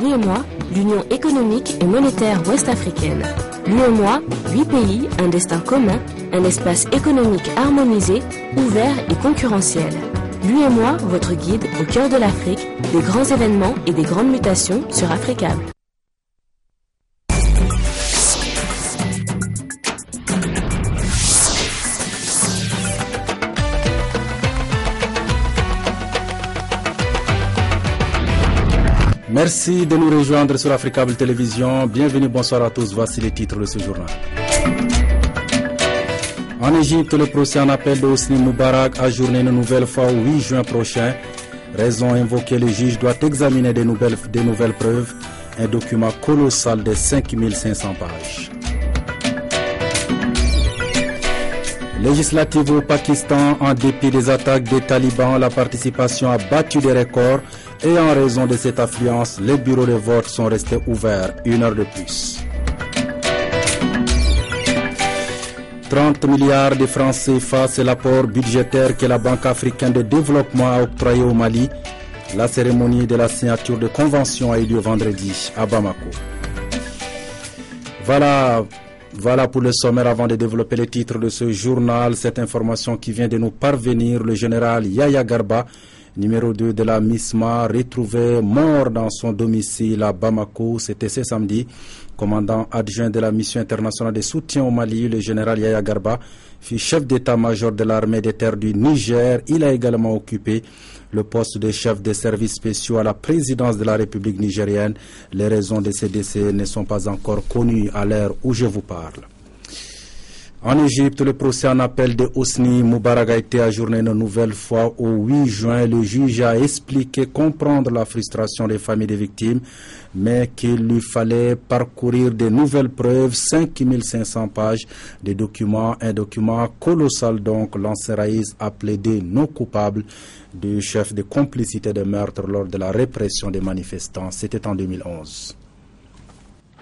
l'UEMOA, l'Union économique et monétaire ouest-africaine. L'UEMOA, 8 pays, un destin commun, un espace économique harmonisé, ouvert et concurrentiel. L'UEMOA, votre guide au cœur de l'Afrique, des grands événements et des grandes mutations sur Africable. Merci de nous rejoindre sur Africable Télévision. Bienvenue, bonsoir à tous. Voici les titres de ce journal. En Égypte, le procès en appel de Hosni Moubarak ajourné une nouvelle fois au 8 juin prochain. Raison invoquée, le juge doit examiner des nouvelles preuves. Un document colossal de 5500 pages. Législative au Pakistan, en dépit des attaques des talibans, la participation a battu des records et en raison de cette affluence, les bureaux de vote sont restés ouverts 1 heure de plus. 30 milliards de francs CFA, c'est l'apport budgétaire que la Banque africaine de développement a octroyé au Mali. La cérémonie de la signature de convention a eu lieu vendredi à Bamako. Voilà pour le sommaire. Avant de développer les titres de ce journal, cette information qui vient de nous parvenir, le général Yaya Garba, numéro 2 de la MISMA, retrouvé mort dans son domicile à Bamako. C'était ce samedi. Commandant adjoint de la mission internationale de soutien au Mali, le général Yaya Garba fut chef d'état-major de l'armée des terres du Niger. Il a également occupé le poste de chef des services spéciaux à la présidence de la République nigérienne. Les raisons de ce décès ne sont pas encore connues à l'heure où je vous parle. En Égypte, le procès en appel de Hosni Moubarak a été ajourné une nouvelle fois au 8 juin. Le juge a expliqué comprendre la frustration des familles des victimes, mais qu'il lui fallait parcourir de nouvelles preuves, 5500 pages de documents, un document colossal donc. L'ancien Raïs a plaidé non coupable du chef de complicité de meurtre lors de la répression des manifestants. C'était en 2011.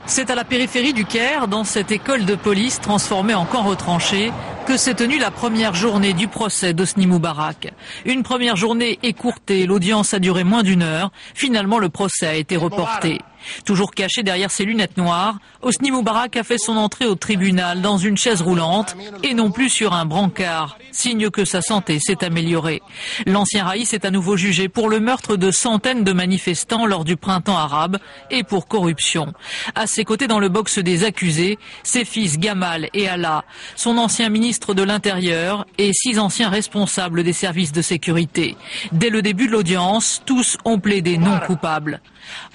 C'est à la périphérie du Caire, dans cette école de police transformée en camp retranché, que s'est tenue la première journée du procès d'Hosni Moubarak. Une première journée écourtée, l'audience a duré moins d'1 heure. Finalement, le procès a été reporté. Toujours caché derrière ses lunettes noires, Hosni Moubarak a fait son entrée au tribunal dans une chaise roulante et non plus sur un brancard, signe que sa santé s'est améliorée. L'ancien Raïs est à nouveau jugé pour le meurtre de centaines de manifestants lors du printemps arabe et pour corruption. À ses côtés dans le box des accusés, ses fils Gamal et Allah, son ancien ministre de l'Intérieur et 6 anciens responsables des services de sécurité. Dès le début de l'audience, tous ont plaidé non coupables.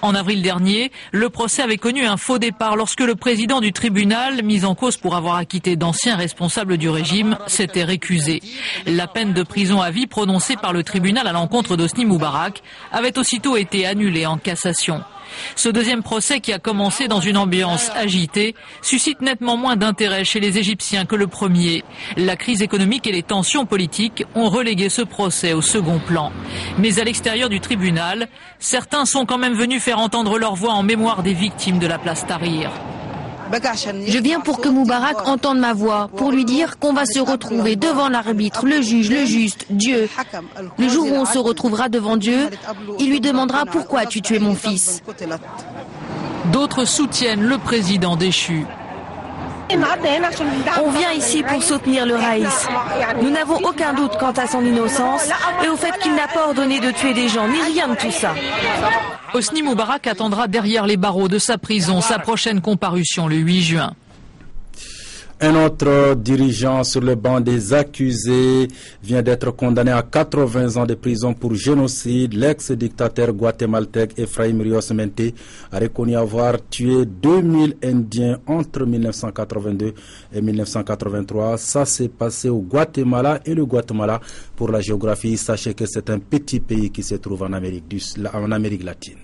En avril dernier, le procès avait connu un faux départ lorsque le président du tribunal, mis en cause pour avoir acquitté d'anciens responsables du régime, s'était récusé. La peine de prison à vie prononcée par le tribunal à l'encontre d'Hosni Moubarak avait aussitôt été annulée en cassation. Ce deuxième procès, qui a commencé dans une ambiance agitée, suscite nettement moins d'intérêt chez les Égyptiens que le premier. La crise économique et les tensions politiques ont relégué ce procès au second plan. Mais à l'extérieur du tribunal, certains sont quand même venus faire entendre leur voix en mémoire des victimes de la place Tahrir. Je viens pour que Moubarak entende ma voix, pour lui dire qu'on va se retrouver devant l'arbitre, le juge, le juste, Dieu. Le jour où on se retrouvera devant Dieu, il lui demandera pourquoi tu tuais mon fils. D'autres soutiennent le président déchu. On vient ici pour soutenir le Raïs. Nous n'avons aucun doute quant à son innocence et au fait qu'il n'a pas ordonné de tuer des gens, ni rien de tout ça. Hosni Moubarak attendra derrière les barreaux de sa prison sa prochaine comparution le 8 juin. Un autre dirigeant sur le banc des accusés vient d'être condamné à 80 ans de prison pour génocide. L'ex-dictateur guatémaltèque Efraim Rios Mente a reconnu avoir tué 2000 Indiens entre 1982 et 1983. Ça s'est passé au Guatemala, et le Guatemala, pour la géographie, sachez que c'est un petit pays qui se trouve en Amérique latine.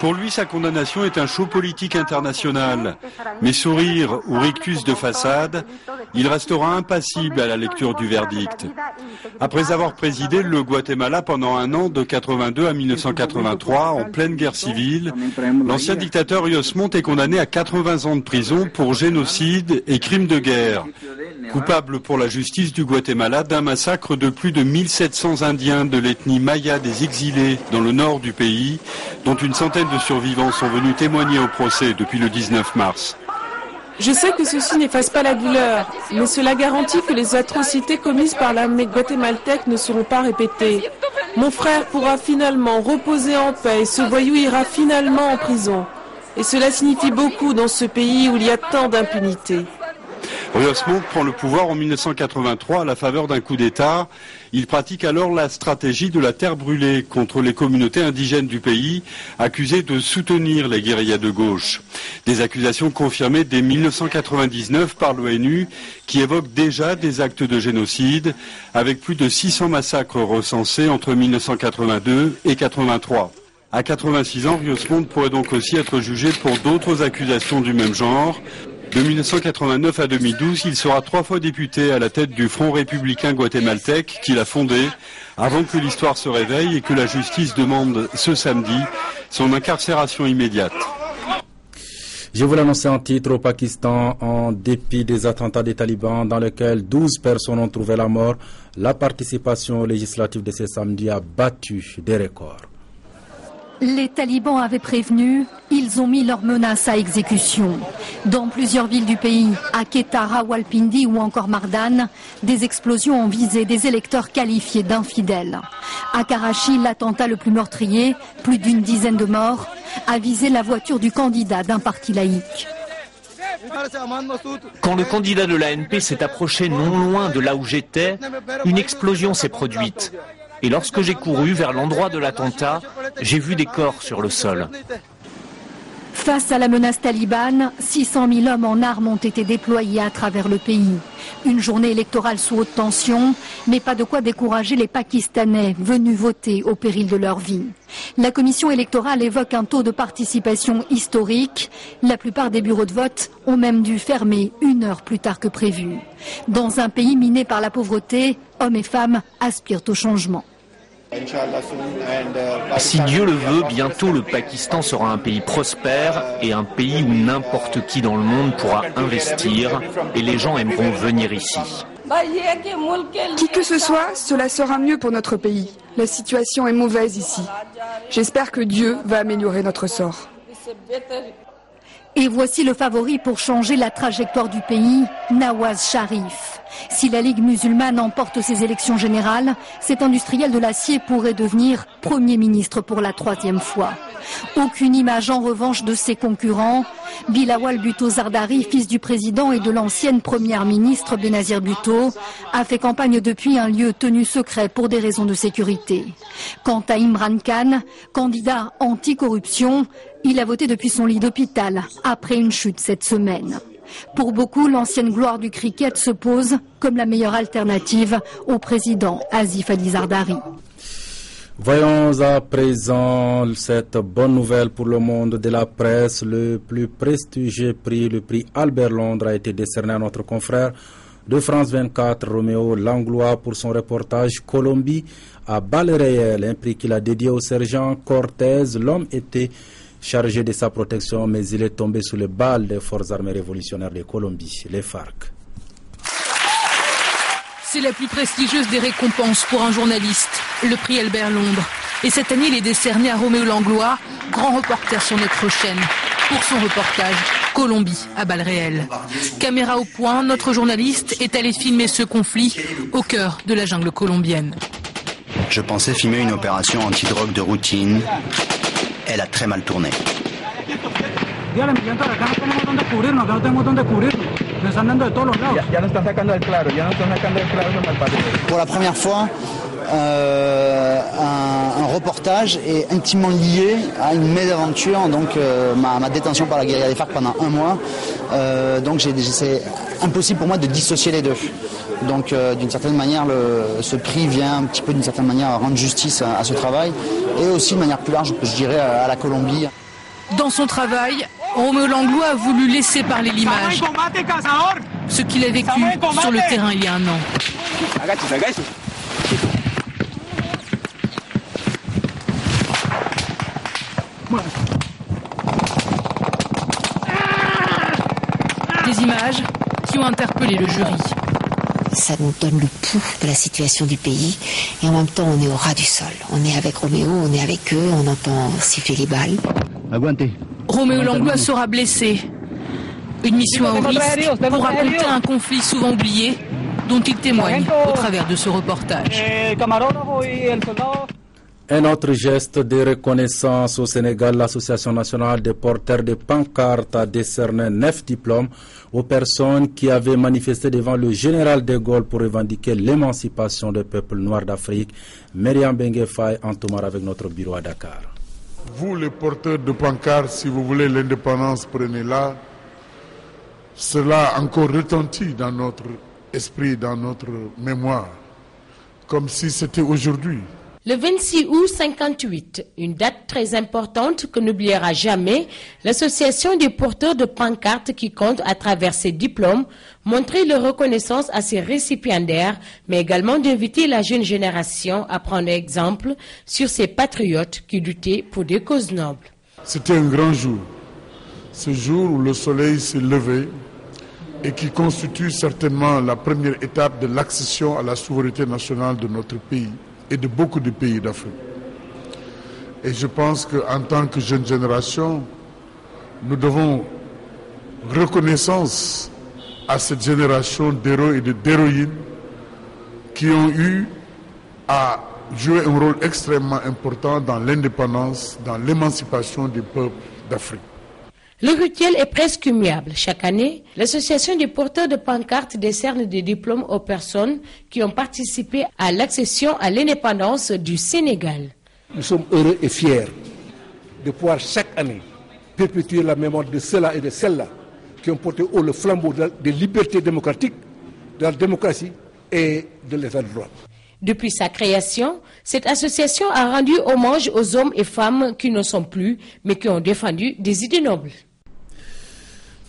Pour lui, sa condamnation est un show politique international. Mais sourire ou rictus de façade, il restera impassible à la lecture du verdict. Après avoir présidé le Guatemala pendant 1 an, de 82 à 1983, en pleine guerre civile, l'ancien dictateur Rios Montt est condamné à 80 ans de prison pour génocide et crimes de guerre. coupable pour la justice du Guatemala d'un massacre de plus de 1700 Indiens de l'ethnie maya des exilés dans le nord du pays, dont une centaine de survivants sont venus témoigner au procès depuis le 19 mars. Je sais que ceci n'efface pas la douleur, mais cela garantit que les atrocités commises par l'armée guatémaltèque ne seront pas répétées. Mon frère pourra finalement reposer en paix et ce voyou ira finalement en prison. Et cela signifie beaucoup dans ce pays où il y a tant d'impunité. Rios Montt prend le pouvoir en 1983 à la faveur d'un coup d'État. Il pratique alors la stratégie de la terre brûlée contre les communautés indigènes du pays, accusées de soutenir les guérillas de gauche. Des accusations confirmées dès 1999 par l'ONU, qui évoque déjà des actes de génocide, avec plus de 600 massacres recensés entre 1982 et 1983. À 86 ans, Rios Montt pourrait donc aussi être jugé pour d'autres accusations du même genre. De 1989 à 2012, il sera 3 fois député à la tête du Front républicain guatémaltèque qu'il a fondé avant que l'histoire se réveille et que la justice demande ce samedi son incarcération immédiate. Je vous l'annonçais en titre au Pakistan, en dépit des attentats des talibans dans lesquels 12 personnes ont trouvé la mort, la participation aux législatives de ce samedi a battu des records. Les talibans avaient prévenu, ils ont mis leurs menaces à exécution. Dans plusieurs villes du pays, à Quetta, Rawalpindi ou encore Mardan, des explosions ont visé des électeurs qualifiés d'infidèles. À Karachi, l'attentat le plus meurtrier, plus d'une dizaine de morts, a visé la voiture du candidat d'un parti laïque. Quand le candidat de l'ANP s'est approché non loin de là où j'étais, une explosion s'est produite. Et lorsque j'ai couru vers l'endroit de l'attentat, j'ai vu des corps sur le sol. Face à la menace talibane, 600 000 hommes en armes ont été déployés à travers le pays. Une journée électorale sous haute tension, mais pas de quoi décourager les Pakistanais venus voter au péril de leur vie. La commission électorale évoque un taux de participation historique. La plupart des bureaux de vote ont même dû fermer 1 heure plus tard que prévu. Dans un pays miné par la pauvreté, hommes et femmes aspirent au changement. Si Dieu le veut, bientôt le Pakistan sera un pays prospère et un pays où n'importe qui dans le monde pourra investir et les gens aimeront venir ici. Qui que ce soit, cela sera mieux pour notre pays. La situation est mauvaise ici. J'espère que Dieu va améliorer notre sort. Et voici le favori pour changer la trajectoire du pays, Nawaz Sharif. Si la Ligue musulmane emporte ces élections générales, cet industriel de l'acier pourrait devenir Premier ministre pour la 3e fois. Aucune image en revanche de ses concurrents. Bilawal Bhutto Zardari, fils du président et de l'ancienne première ministre Benazir Bhutto, a fait campagne depuis un lieu tenu secret pour des raisons de sécurité. Quant à Imran Khan, candidat anti-corruption, il a voté depuis son lit d'hôpital après une chute cette semaine. Pour beaucoup, l'ancienne gloire du cricket se pose comme la meilleure alternative au président Asif Ali Zardari. Voyons à présent cette bonne nouvelle pour le monde de la presse. Le plus prestigieux prix, le prix Albert Londres, a été décerné à notre confrère de France 24, Roméo Langlois, pour son reportage Colombie à balles réelles, un prix qu'il a dédié au sergent Cortés. L'homme était chargé de sa protection, mais il est tombé sous les balles des forces armées révolutionnaires de Colombie, les FARC. C'est la plus prestigieuse des récompenses pour un journaliste, le prix Albert Londres. Et cette année, il est décerné à Roméo Langlois, grand reporter sur notre chaîne, pour son reportage Colombie à balles réelles. Caméra au point, notre journaliste est allé filmer ce conflit au cœur de la jungle colombienne. Je pensais filmer une opération anti-drogue de routine. Elle a très mal tourné. Pour la première fois, un reportage est intimement lié à une mésaventure, donc ma détention par la guérilla des FARC pendant 1 mois. Donc c'est impossible pour moi de dissocier les deux. Donc d'une certaine manière, ce prix vient un petit peu d'une certaine manière rendre justice à ce travail et aussi de manière plus large, je dirais, à la Colombie. Dans son travail, Roméo Langlois a voulu laisser parler l'image, ce qu'il a vécu sur le terrain il y a 1 an. Des images qui ont interpellé le jury. ça nous donne le pouls de la situation du pays. Et en même temps, on est au ras du sol. On est avec Roméo, on est avec eux, on entend siffler les balles. Roméo Langlois sera blessé. Une mission à haut risque pour raconter un conflit souvent oublié dont il témoigne au travers de ce reportage. Un autre geste de reconnaissance au Sénégal, l'Association nationale des porteurs de pancartes a décerné 9 diplômes aux personnes qui avaient manifesté devant le général de Gaulle pour revendiquer l'émancipation des peuples noirs d'Afrique. Myriam Bengue Faye en Tomar avec notre bureau à Dakar. Vous les porteurs de pancartes, si vous voulez l'indépendance, prenez-la. Cela encore retentit dans notre esprit, dans notre mémoire, comme si c'était aujourd'hui. Le 26 août 58, une date très importante que n'oubliera jamais l'association des porteurs de pancartes qui compte à travers ses diplômes montrer leur reconnaissance à ses récipiendaires, mais également d'inviter la jeune génération à prendre exemple sur ces patriotes qui luttaient pour des causes nobles. C'était un grand jour, ce jour où le soleil s'est levé et qui constitue certainement la première étape de l'accession à la souveraineté nationale de notre pays et de beaucoup de pays d'Afrique. Et je pense qu'en tant que jeune génération, nous devons reconnaissance à cette génération d'héros et d'héroïnes qui ont eu à jouer un rôle extrêmement important dans l'indépendance, dans l'émancipation des peuples d'Afrique. Le rituel est presque immuable. Chaque année, l'association des porteurs de pancartes décerne des diplômes aux personnes qui ont participé à l'accession à l'indépendance du Sénégal. Nous sommes heureux et fiers de pouvoir chaque année perpétuer la mémoire de ceux-là et de celles-là qui ont porté haut le flambeau des libertés démocratiques, de la démocratie et de l'état de droit. Depuis sa création, cette association a rendu hommage aux hommes et femmes qui ne sont plus, mais qui ont défendu des idées nobles.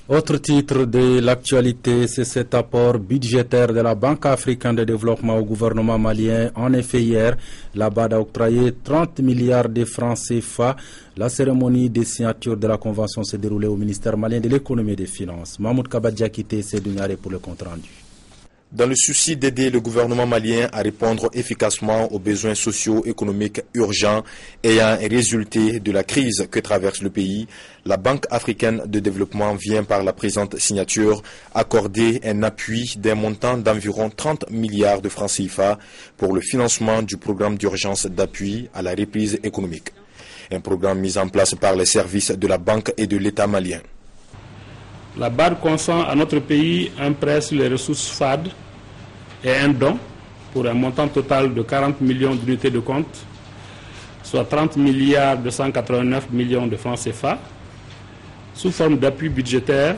Autre titre de l'actualité, c'est cet apport budgétaire de la Banque africaine de développement au gouvernement malien. En effet, hier, la BAD a octroyé 30 milliards de francs CFA. La cérémonie de signature de la convention s'est déroulée au ministère malien de l'économie et des finances. Mahmoud Kabadja quitté Sédougnaré pour le compte rendu. Dans le souci d'aider le gouvernement malien à répondre efficacement aux besoins socio-économiques urgents ayant résulté de la crise que traverse le pays, la Banque africaine de développement vient par la présente signature accorder un appui d'un montant d'environ 30 milliards de francs CFA pour le financement du programme d'urgence d'appui à la reprise économique. Un programme mis en place par les services de la Banque et de l'État malien. La BAD consent à notre pays un prêt sur les ressources FAD et un don pour un montant total de 40 millions d'unités de compte, soit 30 milliards 289 millions de francs CFA, sous forme d'appui budgétaire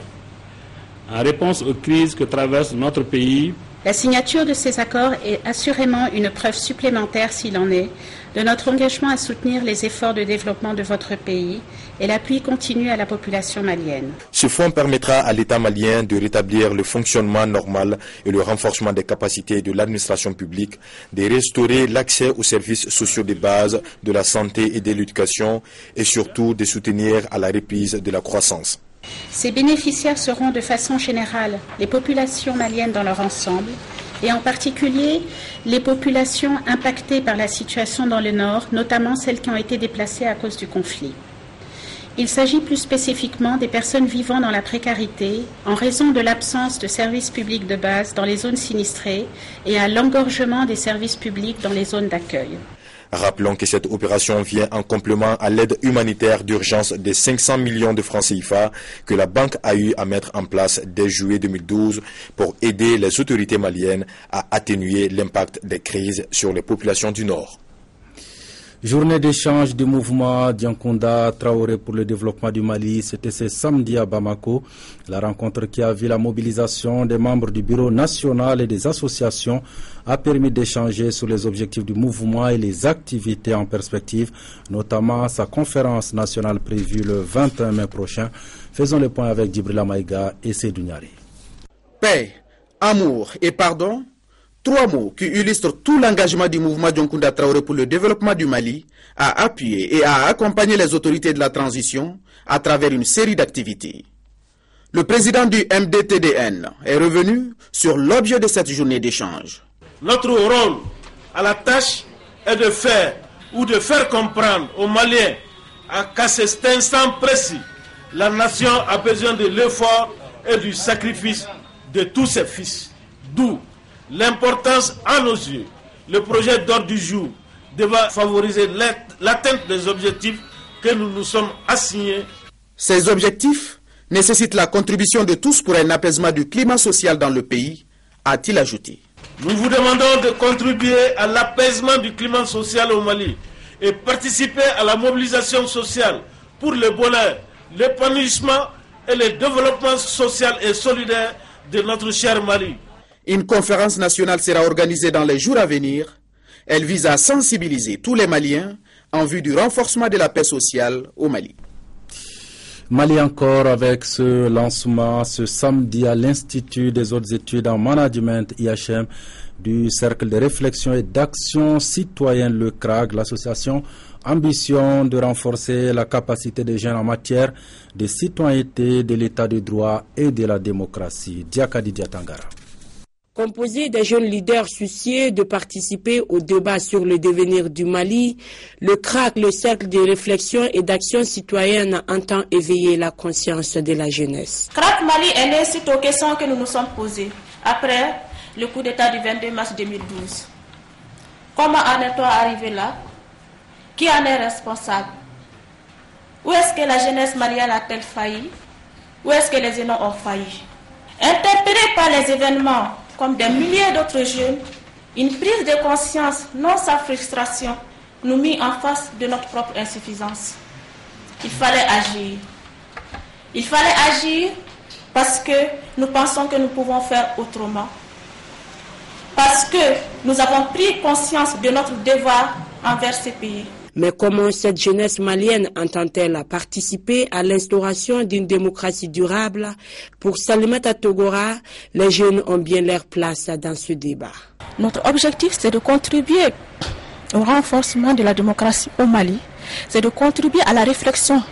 en réponse aux crises que traverse notre pays. La signature de ces accords est assurément une preuve supplémentaire, s'il en est, de notre engagement à soutenir les efforts de développement de votre pays et l'appui continu à la population malienne. Ce fonds permettra à l'État malien de rétablir le fonctionnement normal et le renforcement des capacités de l'administration publique, de restaurer l'accès aux services sociaux de base, de la santé et de l'éducation et surtout de soutenir à la reprise de la croissance. Ces bénéficiaires seront de façon générale les populations maliennes dans leur ensemble et en particulier les populations impactées par la situation dans le Nord, notamment celles qui ont été déplacées à cause du conflit. Il s'agit plus spécifiquement des personnes vivant dans la précarité en raison de l'absence de services publics de base dans les zones sinistrées et à l'engorgement des services publics dans les zones d'accueil. Rappelons que cette opération vient en complément à l'aide humanitaire d'urgence de 500 millions de francs CFA que la banque a eu à mettre en place dès juillet 2012 pour aider les autorités maliennes à atténuer l'impact des crises sur les populations du Nord. Journée d'échange du mouvement Diankounda Traoré pour le développement du Mali, c'était ce samedi à Bamako. La rencontre qui a vu la mobilisation des membres du bureau national et des associations a permis d'échanger sur les objectifs du mouvement et les activités en perspective, notamment sa conférence nationale prévue le 21 mai prochain. Faisons le point avec Djibrila Maïga et Seydou Niari. Paix, amour et pardon. 3 mots qui illustrent tout l'engagement du mouvement Diankounda Traoré pour le développement du Mali à appuyer et à accompagner les autorités de la transition à travers une série d'activités. Le président du MDTDN est revenu sur l'objet de cette journée d'échange. Notre rôle à la tâche est de faire comprendre aux Maliens qu'à cet instant précis, la nation a besoin de l'effort et du sacrifice de tous ses fils. D'où l'importance à nos yeux. Le projet d'ordre du jour devra favoriser l'atteinte des objectifs que nous nous sommes assignés. Ces objectifs nécessitent la contribution de tous pour un apaisement du climat social dans le pays, a-t-il ajouté. Nous vous demandons de contribuer à l'apaisement du climat social au Mali et participer à la mobilisation sociale pour le bonheur, l'épanouissement et le développement social et solidaire de notre cher Mali. Une conférence nationale sera organisée dans les jours à venir. Elle vise à sensibiliser tous les Maliens en vue du renforcement de la paix sociale au Mali. Mali encore avec ce lancement ce samedi à l'Institut des hautes études en management IHM du Cercle de réflexion et d'action citoyenne le CRAG. L'association ambition de renforcer la capacité des jeunes en matière de citoyenneté, de l'état de droit et de la démocratie. Diakadi Diatangara. Composé des jeunes leaders soucieux de participer au débat sur le devenir du Mali, le CRAC, le Cercle de réflexion et d'action citoyenne, entend éveiller la conscience de la jeunesse. CRAC Mali est né suite aux questions que nous nous sommes posées après le coup d'État du 22 mars 2012. Comment en est-on arrivé là? Qui en est responsable? Où est-ce que la jeunesse malienne a-t-elle failli? Où est-ce que les énons ont failli? Interpellés par les événements, comme des milliers d'autres jeunes, une prise de conscience, non sans frustration, nous mit en face de notre propre insuffisance. Il fallait agir. Il fallait agir parce que nous pensons que nous pouvons faire autrement. Parce que nous avons pris conscience de notre devoir envers ce pays. Mais comment cette jeunesse malienne entend-elle participer à l'instauration d'une démocratie durable? Pour Salimata Togora, les jeunes ont bien leur place dans ce débat. Notre objectif, c'est de contribuer au renforcement de la démocratie au Mali, c'est de contribuer à la réflexion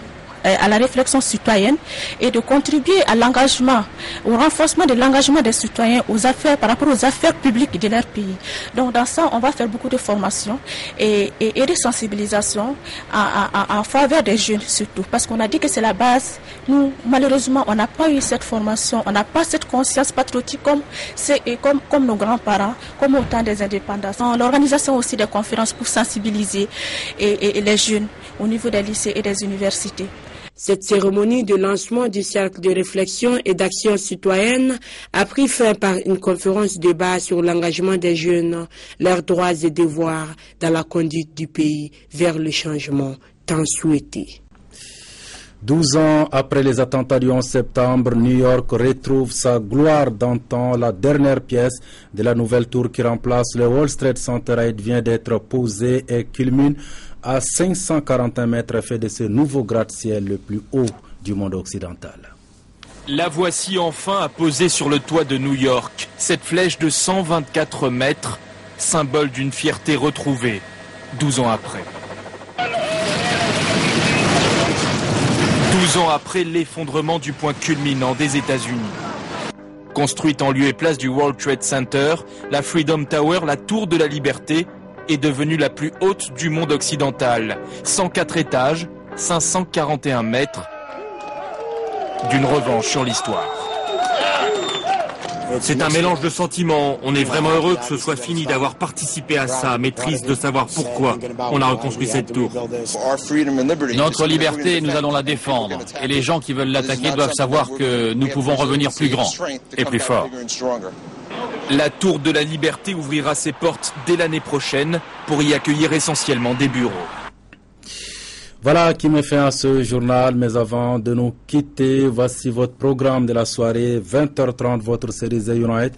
citoyenne et de contribuer à l'engagement, au renforcement de l'engagement des citoyens aux affaires, par rapport aux affaires publiques de leur pays. Donc dans ça, on va faire beaucoup de formations et de sensibilisation en faveur des jeunes surtout, parce qu'on a dit que c'est la base. Nous, malheureusement, on n'a pas eu cette formation, on n'a pas cette conscience patriotique comme nos grands-parents, comme au temps des indépendances. L'organisation aussi des conférences pour sensibiliser et les jeunes au niveau des lycées et des universités. Cette cérémonie de lancement du cercle de réflexion et d'action citoyenne a pris fin par une conférence débat sur l'engagement des jeunes, leurs droits et devoirs dans la conduite du pays vers le changement tant souhaité. 12 ans après les attentats du 11 septembre, New York retrouve sa gloire d'antan. La dernière pièce de la nouvelle tour qui remplace le World Trade Center vient d'être posée et culmine à 541 mètres, fait de ce nouveau gratte-ciel le plus haut du monde occidental. La voici enfin à poser sur le toit de New York. Cette flèche de 124 mètres, symbole d'une fierté retrouvée 12 ans après. 12 ans après l'effondrement du point culminant des États-Unis. Construite en lieu et place du World Trade Center, la Freedom Tower, la tour de la liberté, est devenue la plus haute du monde occidental. 104 étages, 541 mètres, d'une revanche sur l'histoire. C'est un mélange de sentiments. On est vraiment heureux que ce soit fini d'avoir participé à ça, mais triste de savoir pourquoi on a reconstruit cette tour. Notre liberté, nous allons la défendre. Et les gens qui veulent l'attaquer doivent savoir que nous pouvons revenir plus grands et plus forts. La tour de la liberté ouvrira ses portes dès l'année prochaine pour y accueillir essentiellement des bureaux. Voilà qui met fin à ce journal, mais avant de nous quitter, voici votre programme de la soirée. 20h30, votre série The United.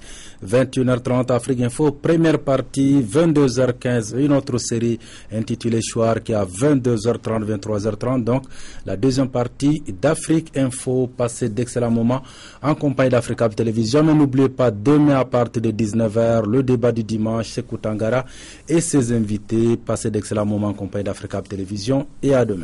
21h30, Afrique Info, première partie. 22h15, une autre série intitulée Choir qui est à 22h30, 23h30. Donc, la deuxième partie d'Afrique Info. Passez d'excellents moments en compagnie d'Africa Télévision. Mais n'oubliez pas, demain à partir de 19h, le débat du dimanche, c'est Koutangara et ses invités. Passez d'excellents moments en compagnie d'Africa Télévision et à demain.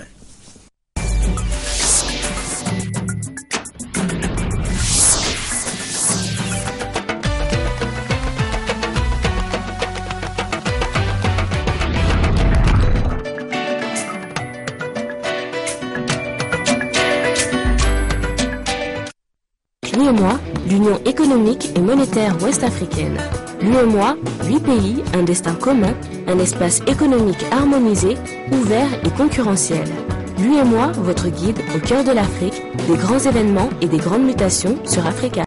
L'UEMOA, l'Union économique et monétaire ouest-africaine. L'UEMOA, 8 pays, un destin commun, un espace économique harmonisé, ouvert et concurrentiel. L'UEMOA, votre guide au cœur de l'Afrique, des grands événements et des grandes mutations sur Africa.